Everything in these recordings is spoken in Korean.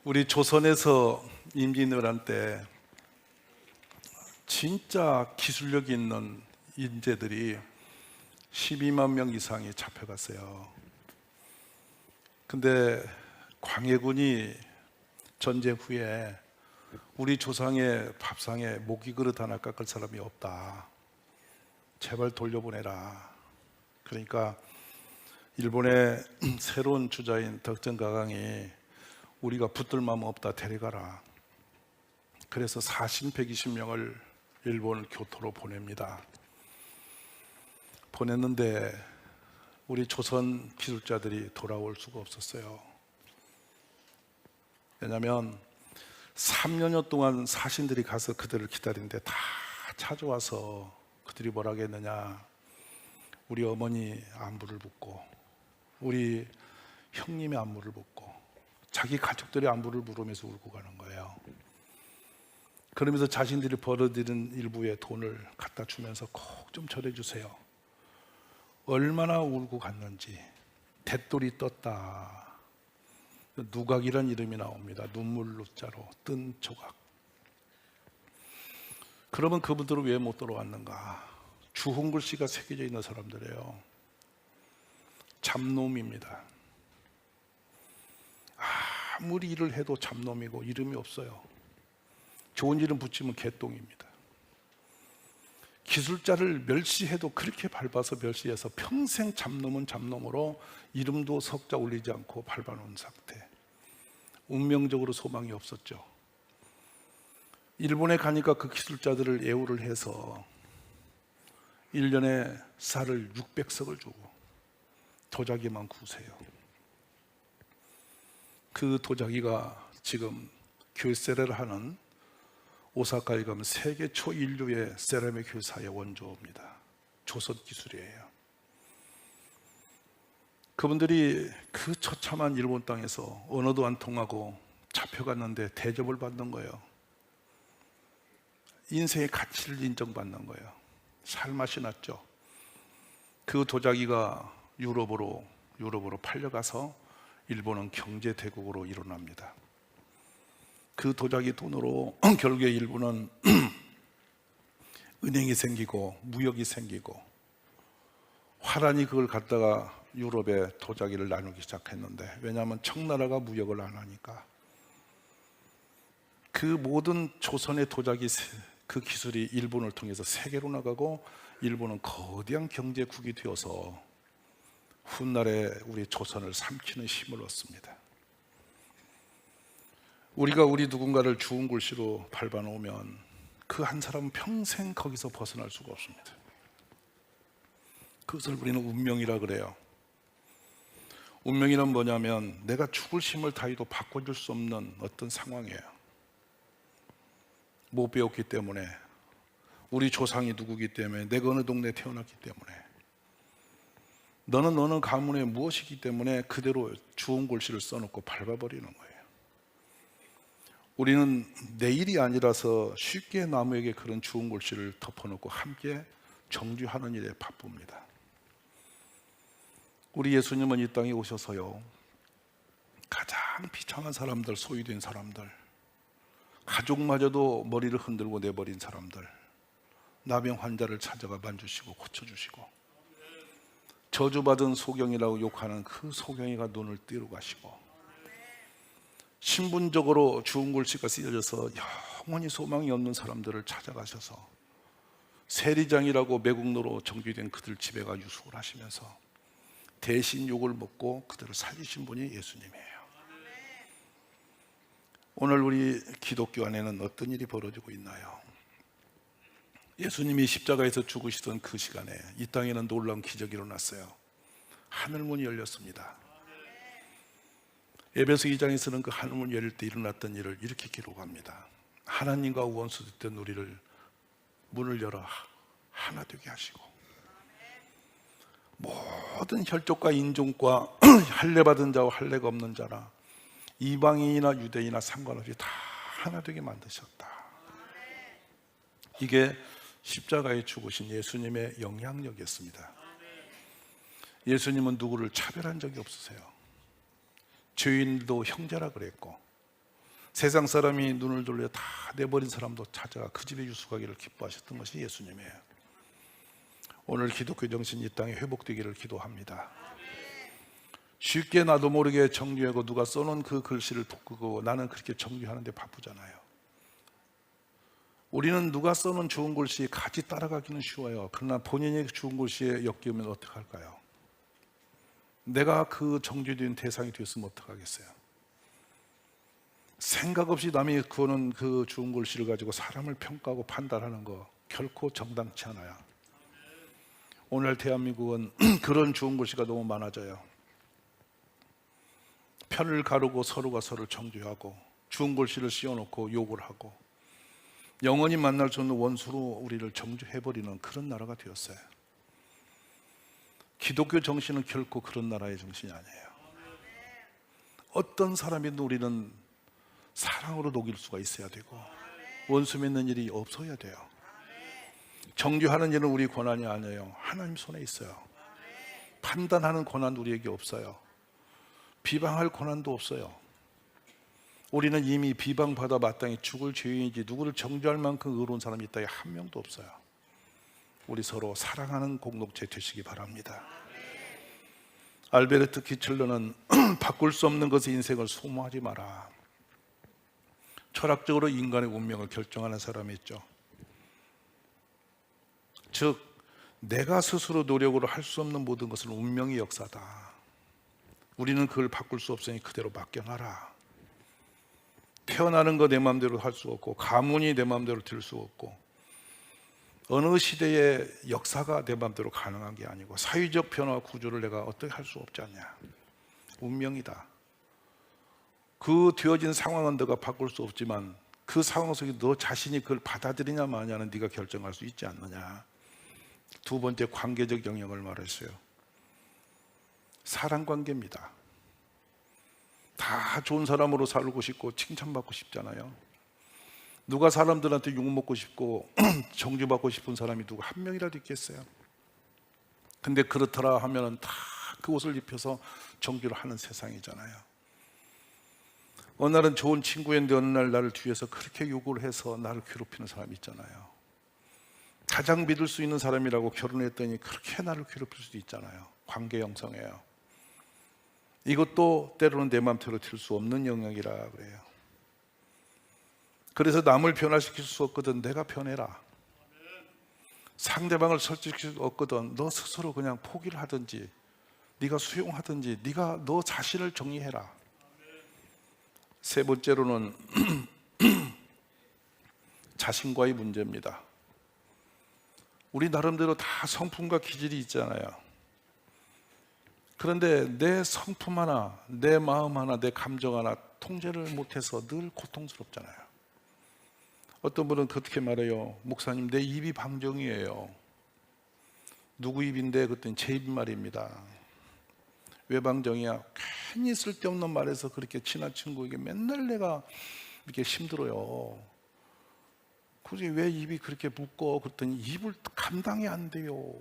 우리 조선에서 임진왜란 때 진짜 기술력 있는 인재들이 12만 명 이상이 잡혀갔어요. 근데 광해군이 전쟁 후에 우리 조상의 밥상에 모기 그릇 하나 깎을 사람이 없다, 제발 돌려보내라. 그러니까 일본의 새로운 주자인 덕정가강이 우리가 붙들 마음 없다, 데려가라. 그래서 사신 120명을 일본 교토로 보냅니다. 보냈는데 우리 조선 기술자들이 돌아올 수가 없었어요. 왜냐하면 3년여 동안 사신들이 가서 그들을 기다리는데 다 찾아와서 그들이 뭐라고 했느냐, 우리 어머니 안부를 묻고 우리 형님의 안부를 묻고 자기 가족들의 안부를 물으면서 울고 가는 거예요. 그러면서 자신들이 벌어들인 일부의 돈을 갖다 주면서 꼭 좀 절해주세요. 얼마나 울고 갔는지. 대돌이 떴다, 누각이란 이름이 나옵니다. 눈물 자로 뜬 조각. 그러면 그분들은 왜 못 돌아왔는가? 주홍 글씨가 새겨져 있는 사람들이에요. 잡놈입니다. 아무리 일을 해도 잡놈이고 이름이 없어요. 좋은 이름 붙이면 개똥입니다. 기술자를 멸시해도 그렇게 밟아서 멸시해서 평생 잡놈은 잡놈으로 이름도 석자 올리지 않고 밟아놓은 상태. 운명적으로 소망이 없었죠. 일본에 가니까 그 기술자들을 애우를 해서 1년에 쌀을 600석을 주고 도자기만 구세요. 그 도자기가 지금 교세를 하는 오사카에 가면 세계 초인류의 세라믹 회사의 원조입니다. 조선 기술이에요. 그분들이 그 처참한 일본 땅에서 언어도 안 통하고 잡혀갔는데 대접을 받는 거예요. 인생의 가치를 인정받는 거예요. 살맛이 났죠. 그 도자기가 유럽으로 팔려가서 일본은 경제대국으로 일어납니다. 그 도자기 돈으로 결국에 일본은 은행이 생기고 무역이 생기고 화란이 그걸 갖다가 유럽에 도자기를 나누기 시작했는데, 왜냐하면 청나라가 무역을 안 하니까. 그 모든 조선의 도자기 그 기술이 일본을 통해서 세계로 나가고 일본은 거대한 경제국이 되어서 훗날에 우리 조선을 삼키는 힘을 얻습니다. 우리가 우리 누군가를 주운 글씨로 밟아놓으면 그 한 사람은 평생 거기서 벗어날 수가 없습니다. 그것을 우리는 운명이라 그래요. 운명이란 뭐냐면 내가 죽을 힘을 다해도 바꿔줄 수 없는 어떤 상황이에요. 못 배웠기 때문에, 우리 조상이 누구기 때문에, 내가 어느 동네에 태어났기 때문에, 너는 어느 가문의 무엇이기 때문에 그대로 주운 글씨를 써놓고 밟아버리는 거예요. 우리는 내일이 아니라서 쉽게 남에게 그런 주운 글씨를 덮어놓고 함께 정주하는 일에 바쁩니다. 우리 예수님은 이 땅에 오셔서요, 가장 비참한 사람들, 소외된 사람들, 가족마저도 머리를 흔들고 내버린 사람들, 나병 환자를 찾아가 만주시고 고쳐주시고, 저주받은 소경이라고 욕하는 그 소경이가 눈을 띄러 가시고, 신분적으로 주운 글씨가 쓰여져서 영원히 소망이 없는 사람들을 찾아가셔서 세리장이라고 매국노로 정규된 그들 집에 가 유숙을 하시면서 대신 욕을 먹고 그들을 살리신 분이 예수님이에요. 오늘 우리 기독교 안에는 어떤 일이 벌어지고 있나요? 예수님이 십자가에서 죽으시던 그 시간에 이 땅에는 놀라운 기적이 일어났어요. 하늘문이 열렸습니다. 에베소 2장에서는 그 하늘문 열릴 때 일어났던 일을 이렇게 기록합니다. 하나님과 원수됐던 우리를 문을 열어 하나 되게 하시고, 모든 혈족과 인종과 할례받은 자와 할례가 없는 자나 이방인이나 유대인이나 상관없이 다 하나 되게 만드셨다. 이게 십자가에 죽으신 예수님의 영향력이었습니다. 예수님은 누구를 차별한 적이 없으세요. 죄인도 형제라 그랬고, 세상 사람이 눈을 돌려 다 내버린 사람도 찾아가 그 집에 유숙하기를 기뻐하셨던 것이 예수님이에요. 오늘 기독교 정신이 이 땅에 회복되기를 기도합니다. 쉽게 나도 모르게 정죄하고 누가 써놓은 그 글씨를 돋구고 나는 그렇게 정죄하는데 바쁘잖아요. 우리는 누가 써놓은 좋은 글씨 같이 따라가기는 쉬워요. 그러나 본인이 좋은 글씨에 엮이면 어떡할까요? 내가 그 정죄된 대상이 되었으면 어떡하겠어요? 생각 없이 남이 그거는 그 좋은 글씨를 가지고 사람을 평가하고 판단하는 거 결코 정당치 않아요. 오늘 대한민국은 그런 좋은 글씨가 너무 많아져요. 편을 가르고 서로가 서로를 정죄하고 좋은 글씨를 씌워놓고 욕을 하고 영원히 만날 수 없는 원수로 우리를 정죄해버리는 그런 나라가 되었어요. 기독교 정신은 결코 그런 나라의 정신이 아니에요. 어떤 사람이든 우리는 사랑으로 녹일 수가 있어야 되고 원수 맺는 일이 없어야 돼요. 정죄하는 일은 우리 권한이 아니에요. 하나님 손에 있어요. 판단하는 권한 우리에게 없어요. 비방할 권한도 없어요. 우리는 이미 비방받아 마땅히 죽을 죄인이지 누구를 정죄할 만큼 의로운 사람이 있다 한 명도 없어요. 우리 서로 사랑하는 공동체 되시기 바랍니다. 알베르트 키첼러는 바꿀 수 없는 것의 인생을 소모하지 마라. 철학적으로 인간의 운명을 결정하는 사람이 있죠. 즉 내가 스스로 노력으로 할 수 없는 모든 것은 운명의 역사다. 우리는 그걸 바꿀 수 없으니 그대로 맡겨놔라. 태어나는 거 내 마음대로 할 수 없고 가문이 내 마음대로 될 수 없고 어느 시대의 역사가 내 마음대로 가능한 게 아니고 사회적 변화 구조를 내가 어떻게 할 수 없지 않냐. 운명이다. 그 되어진 상황은 너가 바꿀 수 없지만 그 상황 속에 너 자신이 그걸 받아들이냐 마냐는 네가 결정할 수 있지 않느냐. 두 번째 관계적 영역을 말했어요. 사랑관계입니다. 다 좋은 사람으로 살고 싶고 칭찬받고 싶잖아요. 누가 사람들한테 욕먹고 싶고 정죄받고 싶은 사람이 누구 한 명이라도 있겠어요? 근데 그렇더라 하면은 다 그 옷을 입혀서 정죄를 하는 세상이잖아요. 어느 날은 좋은 친구였는데 어느 날 나를 뒤에서 그렇게 욕을 해서 나를 괴롭히는 사람이 있잖아요. 가장 믿을 수 있는 사람이라고 결혼했더니 그렇게 나를 괴롭힐 수도 있잖아요. 관계 형성이에요. 이것도 때로는 내 마음대로 될 수 없는 영역이라 그래요. 그래서 남을 변화시킬 수 없거든 내가 변해라. 상대방을 설득시킬 수 없거든 너 스스로 그냥 포기를 하든지 네가 수용하든지 네가 너 자신을 정리해라. 세 번째로는 자신과의 문제입니다. 우리 나름대로 다 성품과 기질이 있잖아요. 그런데 내 성품 하나, 내 마음 하나, 내 감정 하나 통제를 못해서 늘 고통스럽잖아요. 어떤 분은 그렇게 말해요. 목사님 내 입이 방정이에요. 누구 입인데? 그랬더니 제 입 말입니다. 왜 방정이야? 괜히 쓸데없는 말에서 그렇게 친한 친구에게 맨날 내가 이렇게 힘들어요. 굳이 왜 입이 그렇게 묶어? 그랬더니 입을 감당이 안 돼요.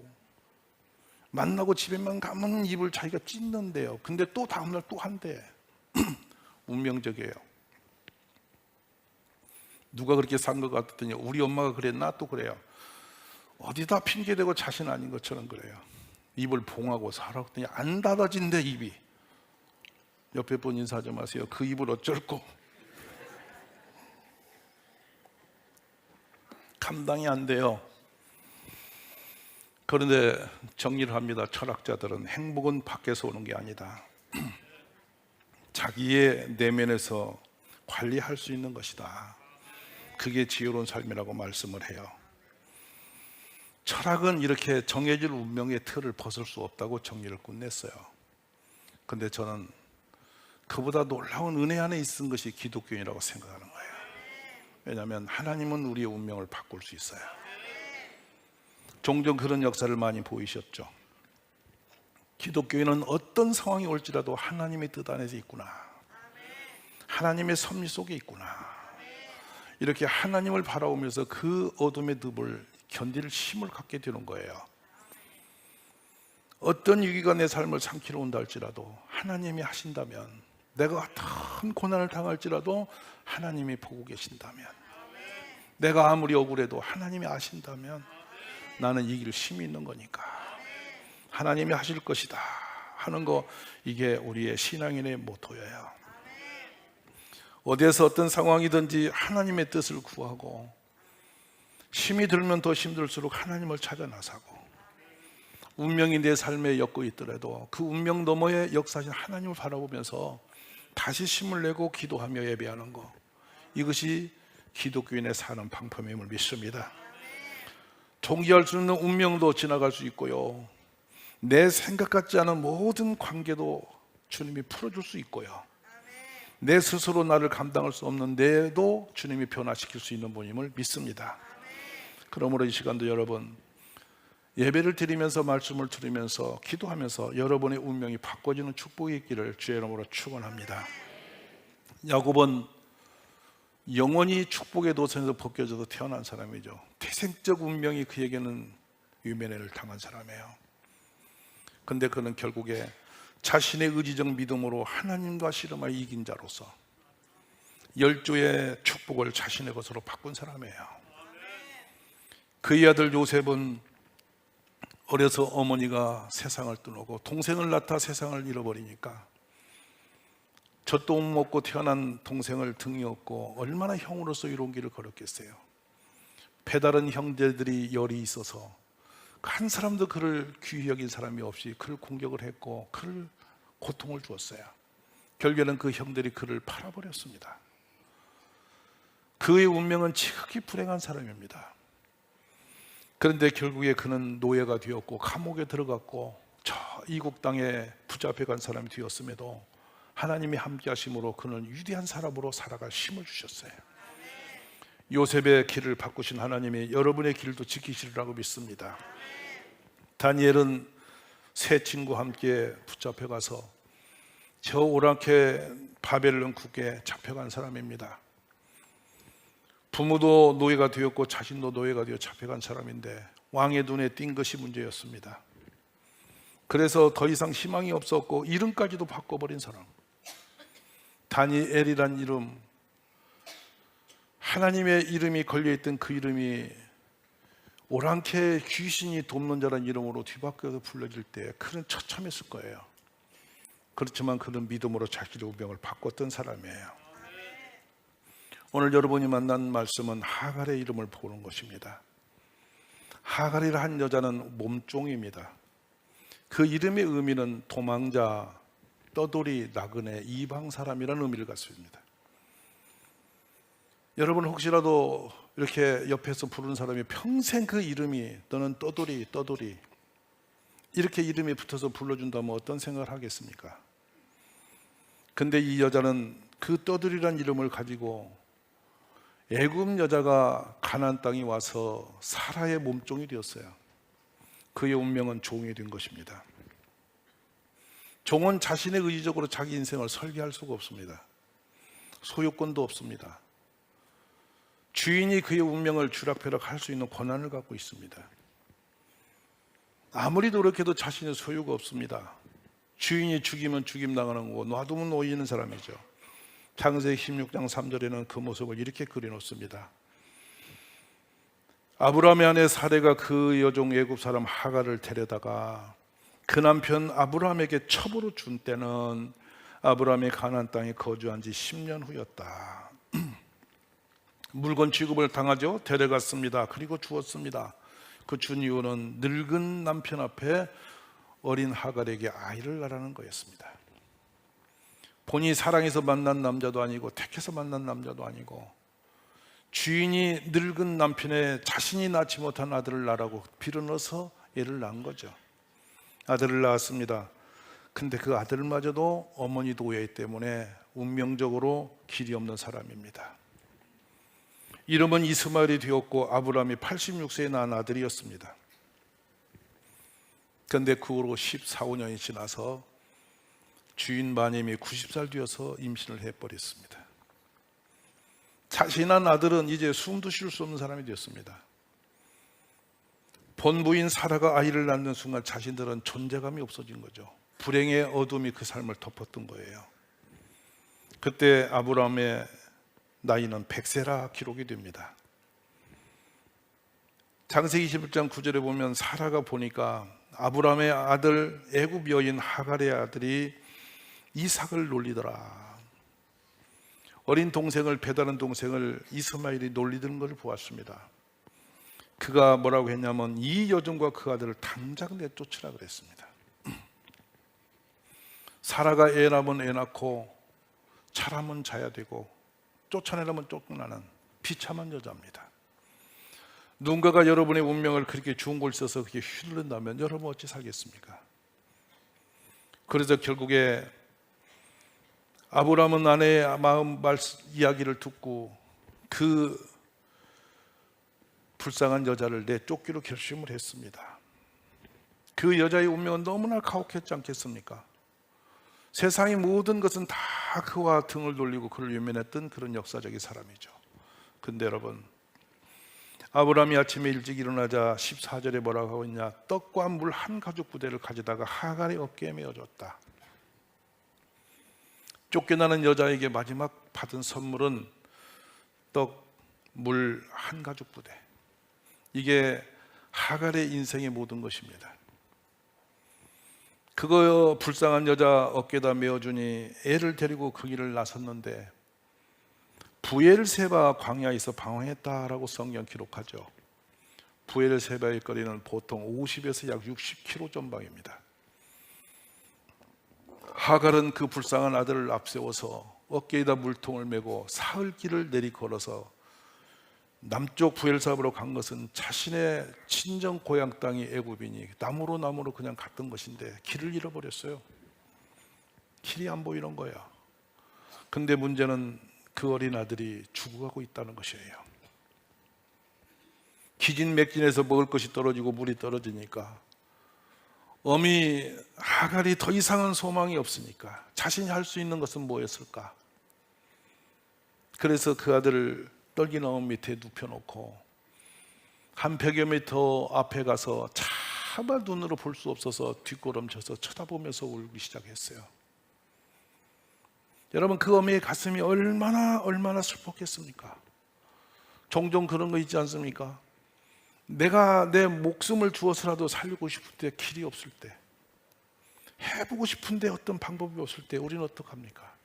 만나고 집에만 가면 입을 자기가 찢는데요. 근데 또 다음날 또 한대. 운명적이에요. 누가 그렇게 산 것 같더니 우리 엄마가 그랬나? 또 그래요. 어디다 핑계대고 자신 아닌 것처럼 그래요. 입을 봉하고 살아. 그랬더니 안 닫아진대 입이. 옆에 분 인사 좀 하세요. 그 입을 어쩔고. 감당이 안 돼요. 그런데 정리를 합니다. 철학자들은 행복은 밖에서 오는 게 아니다. 자기의 내면에서 관리할 수 있는 것이다. 그게 지혜로운 삶이라고 말씀을 해요. 철학은 이렇게 정해질 운명의 틀을 벗을 수 없다고 정리를 끝냈어요. 그런데 저는 그보다 놀라운 은혜 안에 있는 것이 기독교인이라고 생각하는 거예요. 왜냐하면 하나님은 우리의 운명을 바꿀 수 있어요. 종종 그런 역사를 많이 보이셨죠. 기독교인은 어떤 상황이 올지라도 하나님의 뜻 안에서 있구나. 하나님의 섭리 속에 있구나. 이렇게 하나님을 바라보면서 그 어둠의 늪을 견딜 힘을 갖게 되는 거예요. 어떤 위기가 내 삶을 삼키러 온다 할지라도 하나님이 하신다면 내가 어떤 고난을 당할지라도 하나님이 보고 계신다면, 내가 아무리 억울해도 하나님이 아신다면 나는 이길 힘이 있는 거니까 하나님이 하실 것이다 하는 거, 이게 우리의 신앙인의 모토예요. 어디에서 어떤 상황이든지 하나님의 뜻을 구하고, 힘이 들면 더 힘들수록 하나님을 찾아 나서고, 운명이 내 삶에 엮고 있더라도 그 운명 너머에 역사하신 하나님을 바라보면서 다시 힘을 내고 기도하며 예배하는 것, 이것이 기독교인의 사는 방법임을 믿습니다. 통제할 수 있는 운명도 지나갈 수 있고요, 내 생각 같지 않은 모든 관계도 주님이 풀어줄 수 있고요, 내 스스로 나를 감당할 수 없는 내도 주님이 변화시킬 수 있는 분임을 믿습니다. 그러므로 이 시간도 여러분, 예배를 드리면서 말씀을 들으면서 기도하면서 여러분의 운명이 바꿔지는 축복이 있기를 주의 이름으로 축원합니다. 야곱은 영원히 축복의 도선에서 벗겨져서 태어난 사람이죠. 태생적 운명이 그에게는 유면회를 당한 사람이에요. 근데 그는 결국에 자신의 의지적 믿음으로 하나님과 씨름하여 이긴 자로서 열조의 축복을 자신의 것으로 바꾼 사람이에요. 그의 아들 요셉은 어려서 어머니가 세상을 떠나고 동생을 낳다 세상을 잃어버리니까 젖도 못 먹고 태어난 동생을 등에 업고 얼마나 형으로서 이로운 길을 걸었겠어요. 배다른 형제들이 열이 있어서 한 사람도 그를 귀히 여긴 사람이 없이 그를 공격을 했고 그를 고통을 주었어요. 결국에는 그 형들이 그를 팔아버렸습니다. 그의 운명은 지극히 불행한 사람입니다. 그런데 결국에 그는 노예가 되었고 감옥에 들어갔고 저 이국 땅에 붙잡혀 간 사람이 되었음에도 하나님이 함께 하심으로 그는 위대한 사람으로 살아갈 힘을 주셨어요. 요셉의 길을 바꾸신 하나님이 여러분의 길도 지키시리라고 믿습니다. 다니엘은 세 친구와 함께 붙잡혀 가서 저 오랑캐 바벨론 국에 잡혀간 사람입니다. 부모도 노예가 되었고 자신도 노예가 되어 잡혀간 사람인데 왕의 눈에 띈 것이 문제였습니다. 그래서 더 이상 희망이 없었고 이름까지도 바꿔버린 사람, 다니엘이란 이름, 하나님의 이름이 걸려있던 그 이름이 오랑캐 귀신이 돕는 자라는 이름으로 뒤바뀌어서 불러질 때 그는 처참했을 거예요. 그렇지만 그는 믿음으로 자기의 운명을 바꿨던 사람이에요. 오늘 여러분이 만난 말씀은 하갈의 이름을 보는 것입니다. 하갈이라 한 여자는 몸종입니다. 그 이름의 의미는 도망자, 떠돌이, 나그네, 이방 사람이라는 의미를 갖습니다. 여러분 혹시라도 이렇게 옆에서 부르는 사람이 평생 그 이름이 너는 떠돌이, 떠돌이 이렇게 이름이 붙어서 불러준다면 어떤 생각을 하겠습니까? 근데 이 여자는 그 떠돌이란 이름을 가지고 애굽 여자가 가나안 땅에 와서 사라의 몸종이 되었어요. 그의 운명은 종이 된 것입니다. 종은 자신의 의지적으로 자기 인생을 설계할 수가 없습니다. 소유권도 없습니다. 주인이 그의 운명을 쥐락펴락 할 수 있는 권한을 갖고 있습니다. 아무리 노력해도 자신의 소유가 없습니다. 주인이 죽이면 죽임당하는 거고 놔두면 놓이는 사람이죠. 창세기 16장 3절에는 그 모습을 이렇게 그려놓습니다. 아브라함의 아내 사레가 그 여종 애굽 사람 하갈을 데려다가 그 남편 아브라함에게 첩으로 준 때는 아브라함이 가나안 땅에 거주한 지 10년 후였다. 물건 취급을 당하죠. 데려갔습니다. 그리고 주었습니다. 그 준 이유는 늙은 남편 앞에 어린 하갈에게 아이를 낳으라는 거였습니다. 본인이 사랑해서 만난 남자도 아니고 택해서 만난 남자도 아니고 주인이 늙은 남편의 자신이 낳지 못한 아들을 낳으라고 빌어넣어서 애를 낳은 거죠. 아들을 낳았습니다. 근데 그 아들마저도 어머니 노예 때문에 운명적으로 길이 없는 사람입니다. 이름은 이스마엘이 되었고 아브라함이 86세에 낳은 아들이었습니다. 그런데 그 후로 14, 15년이 지나서 주인 마님이 90살 되어서 임신을 해버렸습니다. 자신한 아들은 이제 숨도 쉴 수 없는 사람이 되었습니다. 본부인 사라가 아이를 낳는 순간 자신들은 존재감이 없어진 거죠. 불행의 어둠이 그 삶을 덮었던 거예요. 그때 아브라함의 나이는 100세라 기록이 됩니다. 창세기 21장 9절에 보면 사라가 보니까 아브라함의 아들 애굽 여인 하갈의 아들이 이삭을 놀리더라. 어린 동생을, 배다른 동생을 이스마엘이 놀리던 것을 보았습니다. 그가 뭐라고 했냐면 이 여종과 그 아들을 당장 내쫓으라 그랬습니다. 사라가 애 낳으면 애 낳고 자라면 자야 되고 쫓아내려면 쫓겨나는 비참한 여자입니다. 누군가가 여러분의 운명을 그렇게 좋은 곳에 있어서 그렇게 휘둘른다면 여러분 어찌 살겠습니까? 그래서 결국에 아브라함은 아내의 마음 이야기를 듣고 그 불쌍한 여자를 내쫓기로 결심을 했습니다. 그 여자의 운명은 너무나 가혹했지 않겠습니까? 세상의 모든 것은 다 그와 등을 돌리고 그를 외면했던 그런 역사적인 사람이죠. 근데 여러분, 아브라함이 아침에 일찍 일어나자 14절에 뭐라고 하고 있냐? 떡과 물 한 가죽 부대를 가져다가 하갈의 어깨에 메어줬다. 쫓겨나는 여자에게 마지막 받은 선물은 떡, 물 한 가죽 부대. 이게 하갈의 인생의 모든 것입니다. 그거 불쌍한 여자 어깨에다 메어주니 애를 데리고 그 길을 나섰는데 부엘세바 광야에서 방황했다라고 성경 기록하죠. 부엘세바의 거리는 보통 50에서 약 60km 전방입니다. 하갈은 그 불쌍한 아들을 앞세워서 어깨에다 물통을 메고 사흘길을 내리 걸어서 남쪽 부엘사바로 간 것은 자신의 친정 고향 땅이 애굽이니 나무로 그냥 갔던 것인데 길을 잃어버렸어요. 길이 안 보이는 거야. 근데 문제는 그 어린 아들이 죽어가고 있다는 것이에요. 기진맥진해서 먹을 것이 떨어지고 물이 떨어지니까 어미 하갈이 더 이상은 소망이 없으니까 자신이 할 수 있는 것은 뭐였을까? 그래서 그 아들을 떨기나무 밑에 눕혀놓고 한 100여 미터 앞에 가서 차마 눈으로 볼 수 없어서 뒷걸음쳐서 쳐다보면서 울기 시작했어요. 여러분, 그 어미의 가슴이 얼마나 슬펐겠습니까? 종종 그런 거 있지 않습니까? 내가 내 목숨을 주어서라도 살리고 싶을 때 길이 없을 때, 해보고 싶은데 어떤 방법이 없을 때 우리는 어떡합니까?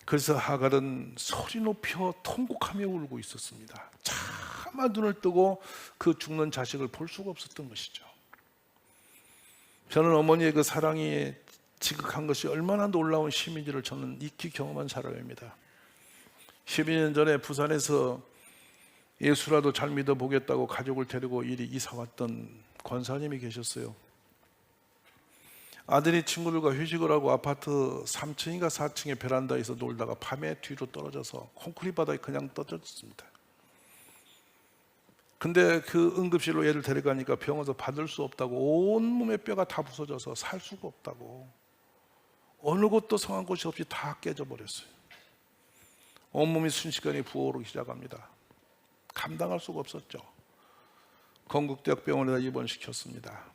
그래서 하갈은 소리 높여 통곡하며 울고 있었습니다. 차마 눈을 뜨고 그 죽는 자식을 볼 수가 없었던 것이죠. 저는 어머니의 그 사랑이 지극한 것이 얼마나 놀라운 심인지를 저는 익히 경험한 사람입니다. 12년 전에 부산에서 예수라도 잘 믿어보겠다고 가족을 데리고 이리 이사 왔던 권사님이 계셨어요. 아들이 친구들과 회식을 하고 아파트 3층인가 4층의 베란다에서 놀다가 밤에 뒤로 떨어져서 콘크리트 바닥에 그냥 떨어졌습니다. 근데 그 응급실로 얘를 데려가니까 병원에서 받을 수 없다고, 온몸의 뼈가 다 부서져서 살 수가 없다고, 어느 곳도 성한 곳이 없이 다 깨져버렸어요. 온몸이 순식간에 부어오르기 시작합니다. 감당할 수가 없었죠. 건국대학병원에다 입원시켰습니다.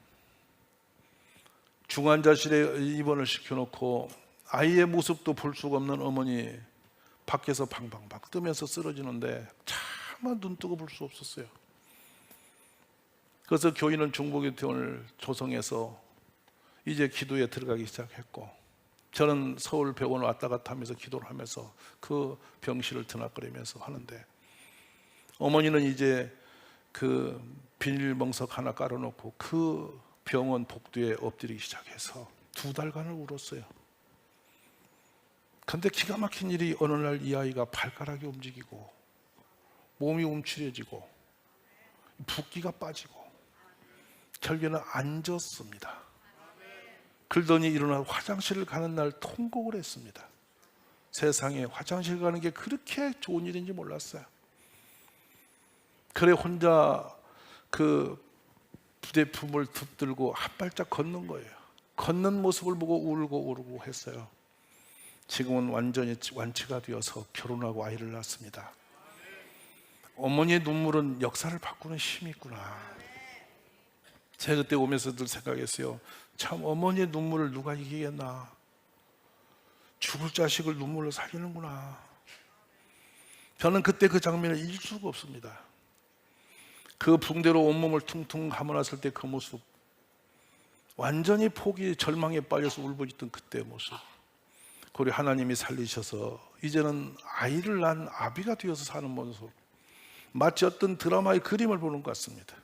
중환자실에 입원을 시켜놓고 아이의 모습도 볼 수가 없는 어머니 밖에서 방방방 뜨면서 쓰러지는데 차마 눈 뜨고 볼 수 없었어요. 그래서 교인은 중보기도원을 조성해서 이제 기도에 들어가기 시작했고, 저는 서울 병원 왔다 갔다 하면서 기도를 하면서 그 병실을 드나거리면서 하는데, 어머니는 이제 그 비닐멍석 하나 깔아놓고 그 병원 복도에 엎드리기 시작해서 2달간을 울었어요. 그런데 기가 막힌 일이 어느 날 이 아이가 발가락이 움직이고 몸이 움츠려지고 붓기가 빠지고 결국에는 앉았습니다. 그러더니 일어나 화장실을 가는 날 통곡을 했습니다. 세상에 화장실 가는 게 그렇게 좋은 일인지 몰랐어요. 그래 혼자 그 부대품을 붙들고 한 발짝 걷는 거예요. 걷는 모습을 보고 울고 했어요. 지금은 완전히 완치가 되어서 결혼하고 아이를 낳았습니다. 어머니의 눈물은 역사를 바꾸는 힘이 있구나. 제가 그때 오면서 늘 생각했어요. 참 어머니의 눈물을 누가 이기겠나. 죽을 자식을 눈물로 살리는구나. 저는 그때 그 장면을 잊을 수가 없습니다. 그 붕대로 온몸을 퉁퉁 감아놨을 때 그 모습, 완전히 포기 절망에 빠져서 울부짖던 그때의 모습, 그리고 하나님이 살리셔서 이제는 아이를 낳은 아비가 되어서 사는 모습, 마치 어떤 드라마의 그림을 보는 것 같습니다.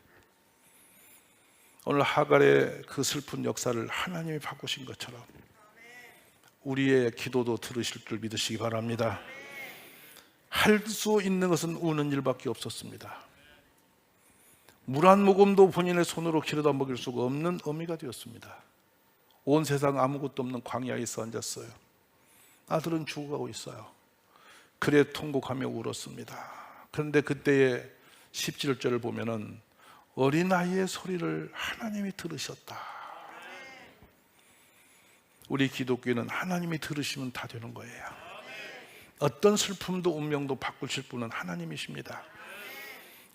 오늘 하갈의 그 슬픈 역사를 하나님이 바꾸신 것처럼 우리의 기도도 들으실 줄 믿으시기 바랍니다. 할 수 있는 것은 우는 일밖에 없었습니다. 물 한 모금도 본인의 손으로 기르다 먹일 수가 없는 어미가 되었습니다. 온 세상 아무것도 없는 광야에서 앉았어요. 아들은 죽어가고 있어요. 그래 통곡하며 울었습니다. 그런데 그때의 17절을 보면은 어린아이의 소리를 하나님이 들으셨다. 우리 기독교는 하나님이 들으시면 다 되는 거예요. 어떤 슬픔도 운명도 바꾸실 분은 하나님이십니다.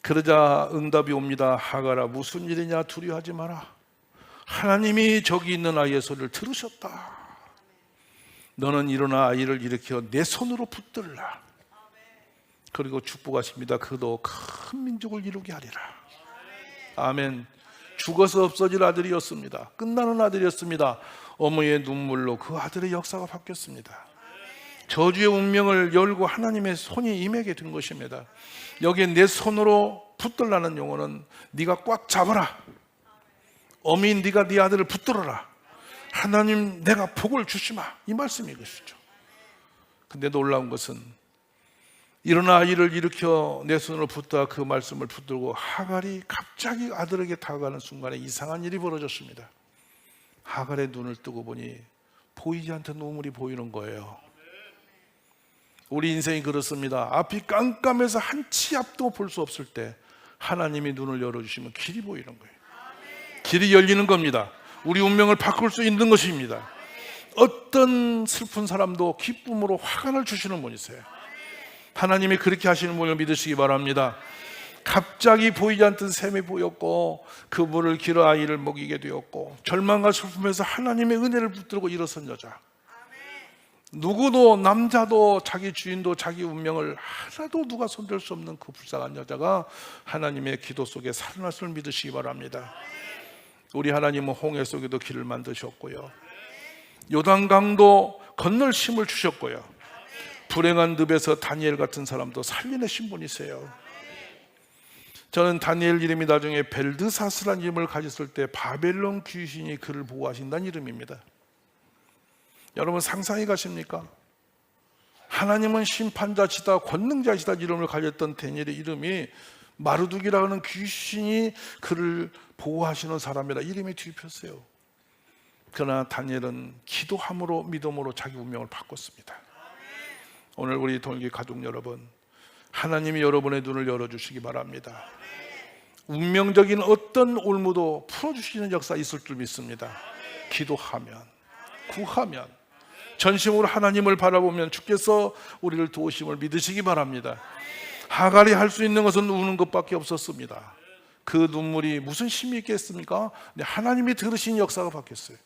그러자 응답이 옵니다. 하갈아, 무슨 일이냐, 두려워하지 마라. 하나님이 저기 있는 아이의 소리를 들으셨다. 너는 일어나 아이를 일으켜 내 손으로 붙들라. 그리고 축복하십니다. 그도 큰 민족을 이루게 하리라. 아멘. 죽어서 없어질 아들이었습니다. 끝나는 아들이었습니다. 어머니의 눈물로 그 아들의 역사가 바뀌었습니다. 저주의 운명을 열고 하나님의 손이 임하게 된 것입니다. 여기에 내 손으로 붙들라는 용어는 네가 꽉 잡아라. 어미, 네가 네 아들을 붙들어라. 하나님, 내가 복을 주시마, 이 말씀이 것이죠. 근데 놀라운 것은 일어나 아이를 일으켜 내 손으로 붙다 그 말씀을 붙들고 하갈이 갑자기 아들에게 다가가는 순간에 이상한 일이 벌어졌습니다. 하갈의 눈을 뜨고 보니 보이지 않던 우물이 보이는 거예요. 우리 인생이 그렇습니다. 앞이 깜깜해서 한 치 앞도 볼 수 없을 때 하나님이 눈을 열어주시면 길이 보이는 거예요. 길이 열리는 겁니다. 우리 운명을 바꿀 수 있는 것입니다. 어떤 슬픈 사람도 기쁨으로 화관을 주시는 분이세요. 하나님이 그렇게 하시는 분을 믿으시기 바랍니다. 갑자기 보이지 않던 샘이 보였고 그 물을 길어 아이를 먹이게 되었고 절망과 슬픔에서 하나님의 은혜를 붙들고 일어선 여자. 누구도, 남자도, 자기 주인도 자기 운명을 하나도 누가 손댈 수 없는 그 불쌍한 여자가 하나님의 기도 속에 살아났음을 믿으시기 바랍니다. 우리 하나님은 홍해 속에도 길을 만드셨고요, 요단강도 건널 힘을 주셨고요, 불행한 늪에서 다니엘 같은 사람도 살려내신 분이세요. 저는 다니엘 이름이 나중에 벨드사스라는 이름을 가졌을 때 바벨론 귀신이 그를 보호하신다는 이름입니다. 여러분 상상이 가십니까? 하나님은 심판자시다, 권능자시다 이름을 가졌던 다니엘의 이름이 마르둑이라고 하는 귀신이 그를 보호하시는 사람이라 이름이 뒤집혔어요. 그러나 다니엘은 기도함으로 믿음으로 자기 운명을 바꿨습니다. 오늘 우리 동일기 가족 여러분, 하나님이 여러분의 눈을 열어주시기 바랍니다. 운명적인 어떤 올무도 풀어주시는 역사 있을 줄 믿습니다. 기도하면, 구하면, 전심으로 하나님을 바라보면 주께서 우리를 도우심을 믿으시기 바랍니다. 하갈이 할 수 있는 것은 우는 것밖에 없었습니다. 그 눈물이 무슨 힘이 있겠습니까? 하나님이 들으신 역사가 바뀌었어요.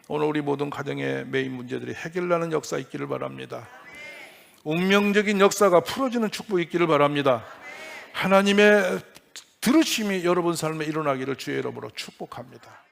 오늘 우리 모든 가정의 메인 문제들이 해결나는 역사 있기를 바랍니다. 운명적인 역사가 풀어지는 축복이 있기를 바랍니다. 하나님의 들으심이 여러분 삶에 일어나기를 주의 이름으로 축복합니다.